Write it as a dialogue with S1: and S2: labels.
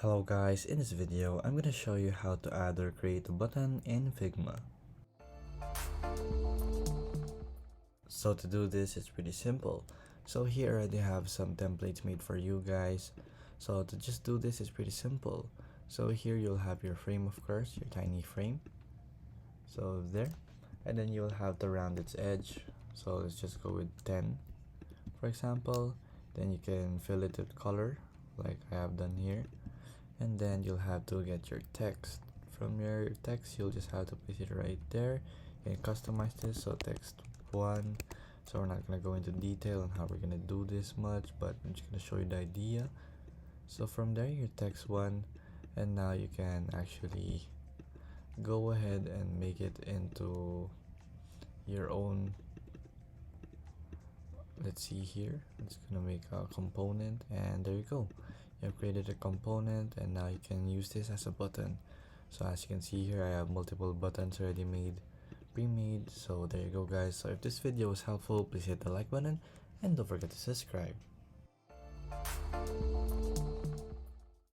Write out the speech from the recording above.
S1: Hello guys, in this video I'm going to show you how to add or create a button in Figma. So to do this, it's pretty simple. So here I already have some templates made for you guys. So to just do this is pretty simple. So here you'll have your frame, of course, your tiny frame. So there, and then you'll have to round its edge. So let's just go with 10 for example. Then you can fill it with color like I have done here. And then you'll have to get your text. From your text, you'll just have to place it right there and customize this. So text 1. So we're not going to go into detail on how we're going to do this much, but I'm just going to show you the idea. So from there, your text 1, and now you can actually go ahead and make it into your own. Let's see here, it's gonna make a component, and there you go. You have created a component, and now you can use this as a button. So as you can see here, I have multiple buttons already pre-made. So there you go guys. So if this video was helpful, please hit the like button and don't forget to subscribe.